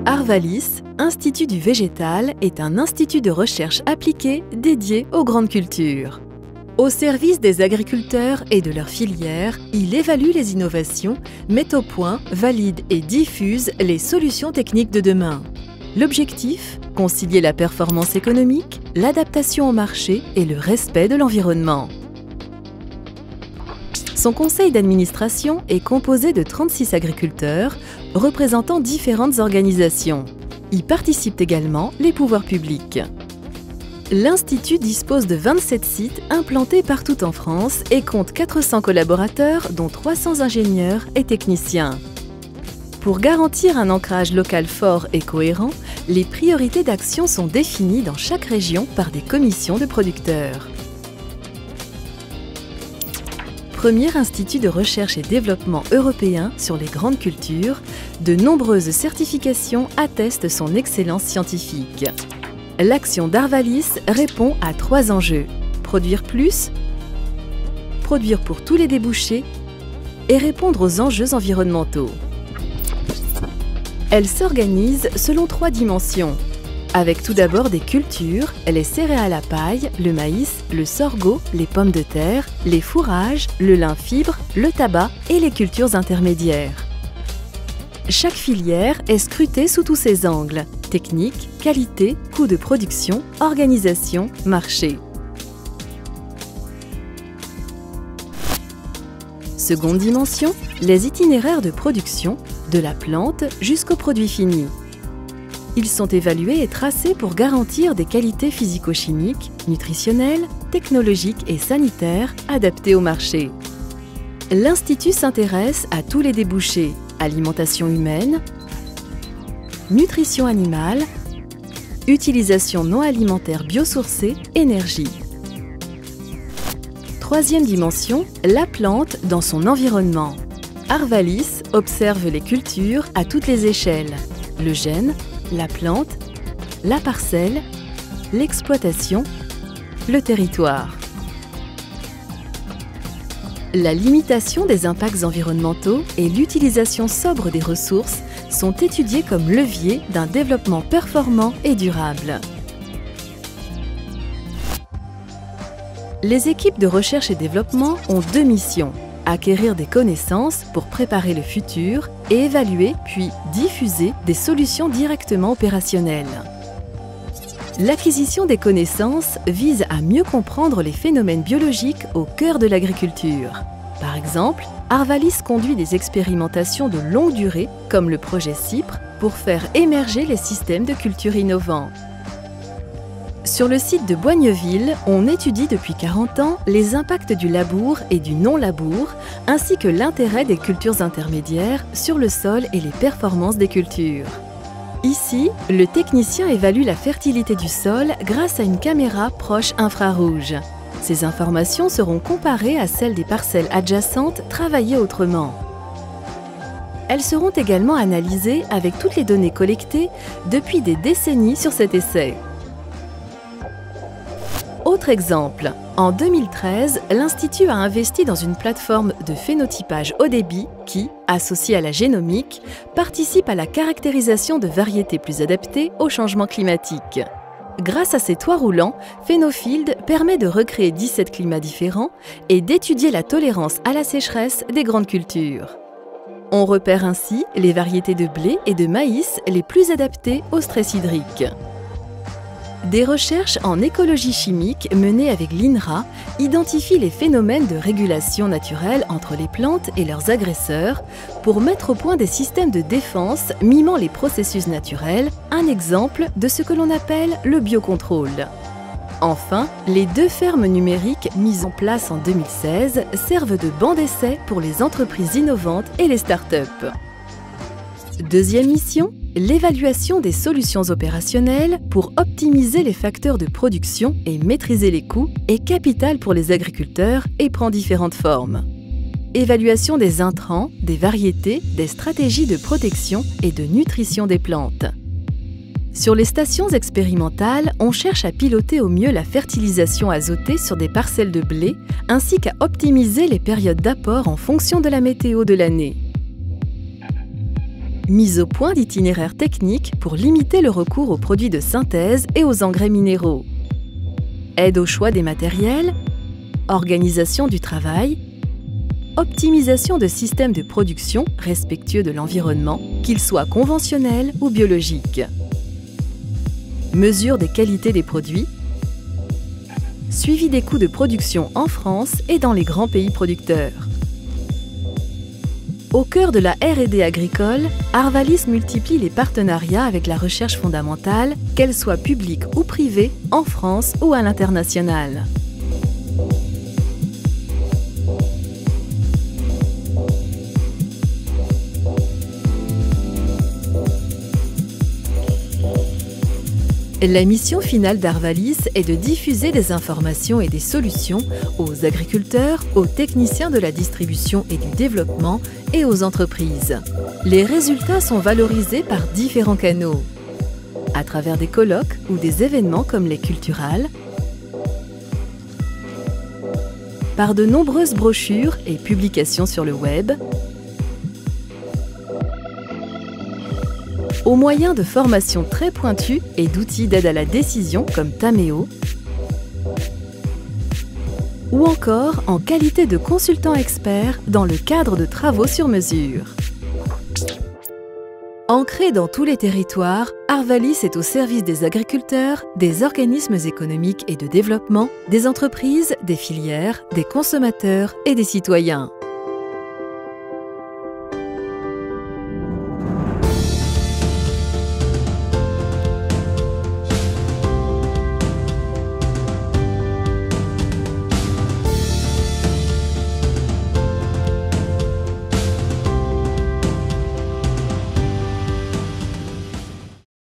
Arvalis, Institut du végétal, est un institut de recherche appliquée dédié aux grandes cultures. Au service des agriculteurs et de leurs filières, il évalue les innovations, met au point, valide et diffuse les solutions techniques de demain. L'objectif, concilier la performance économique, l'adaptation au marché et le respect de l'environnement. Son conseil d'administration est composé de 36 agriculteurs représentant différentes organisations. Y participent également les pouvoirs publics. L'Institut dispose de 27 sites implantés partout en France et compte 400 collaborateurs, dont 300 ingénieurs et techniciens. Pour garantir un ancrage local fort et cohérent, les priorités d'action sont définies dans chaque région par des commissions de producteurs. Premier institut de recherche et développement européen sur les grandes cultures, de nombreuses certifications attestent son excellence scientifique. L'action d'Arvalis répond à 3 enjeux: produire plus, produire pour tous les débouchés et répondre aux enjeux environnementaux. Elle s'organise selon 3 dimensions, avec tout d'abord des cultures, les céréales à paille, le maïs, le sorgho, les pommes de terre, les fourrages, le lin fibre, le tabac et les cultures intermédiaires. Chaque filière est scrutée sous tous ses angles: technique, qualité, coût de production, organisation, marché. Seconde dimension, les itinéraires de production, de la plante jusqu'au produit fini. Ils sont évalués et tracés pour garantir des qualités physico-chimiques, nutritionnelles, technologiques et sanitaires adaptées au marché. L'Institut s'intéresse à tous les débouchés: alimentation humaine, nutrition animale, utilisation non alimentaire biosourcée, énergie. Troisième dimension, la plante dans son environnement. Arvalis observe les cultures à toutes les échelles: le gène, la plante, la parcelle, l'exploitation, le territoire. La limitation des impacts environnementaux et l'utilisation sobre des ressources sont étudiés comme leviers d'un développement performant et durable. Les équipes de recherche et développement ont 2 missions: acquérir des connaissances pour préparer le futur et évaluer puis diffuser des solutions directement opérationnelles. L'acquisition des connaissances vise à mieux comprendre les phénomènes biologiques au cœur de l'agriculture. Par exemple, Arvalis conduit des expérimentations de longue durée, comme le projet CYPRE, pour faire émerger les systèmes de culture innovants. Sur le site de Boigneville, on étudie depuis 40 ans les impacts du labour et du non-labour, ainsi que l'intérêt des cultures intermédiaires sur le sol et les performances des cultures. Ici, le technicien évalue la fertilité du sol grâce à une caméra proche infrarouge. Ces informations seront comparées à celles des parcelles adjacentes travaillées autrement. Elles seront également analysées avec toutes les données collectées depuis des décennies sur cet essai. Autre exemple, en 2013, l'Institut a investi dans une plateforme de phénotypage haut débit qui, associée à la génomique, participe à la caractérisation de variétés plus adaptées au changement climatique. Grâce à ces toits roulants, Phénofield permet de recréer 17 climats différents et d'étudier la tolérance à la sécheresse des grandes cultures. On repère ainsi les variétés de blé et de maïs les plus adaptées au stress hydrique. Des recherches en écologie chimique menées avec l'INRA identifient les phénomènes de régulation naturelle entre les plantes et leurs agresseurs pour mettre au point des systèmes de défense mimant les processus naturels, un exemple de ce que l'on appelle le biocontrôle. Enfin, les 2 fermes numériques mises en place en 2016 servent de banc d'essai pour les entreprises innovantes et les startups. Deuxième mission, l'évaluation des solutions opérationnelles pour optimiser les facteurs de production et maîtriser les coûts est capitale pour les agriculteurs et prend différentes formes. Évaluation des intrants, des variétés, des stratégies de protection et de nutrition des plantes. Sur les stations expérimentales, on cherche à piloter au mieux la fertilisation azotée sur des parcelles de blé, ainsi qu'à optimiser les périodes d'apport en fonction de la météo de l'année. Mise au point d'itinéraires techniques pour limiter le recours aux produits de synthèse et aux engrais minéraux. Aide au choix des matériels, organisation du travail, optimisation de systèmes de production respectueux de l'environnement, qu'ils soient conventionnels ou biologiques. Mesure des qualités des produits, suivi des coûts de production en France et dans les grands pays producteurs. Au cœur de la R&D agricole, Arvalis multiplie les partenariats avec la recherche fondamentale, qu'elle soit publique ou privée, en France ou à l'international. La mission finale d'Arvalis est de diffuser des informations et des solutions aux agriculteurs, aux techniciens de la distribution et du développement et aux entreprises. Les résultats sont valorisés par différents canaux, à travers des colloques ou des événements comme les Culturales, par de nombreuses brochures et publications sur le web, au moyen de formations très pointues et d'outils d'aide à la décision comme Taméo, ou encore en qualité de consultant expert dans le cadre de travaux sur mesure. Ancré dans tous les territoires, Arvalis est au service des agriculteurs, des organismes économiques et de développement, des entreprises, des filières, des consommateurs et des citoyens.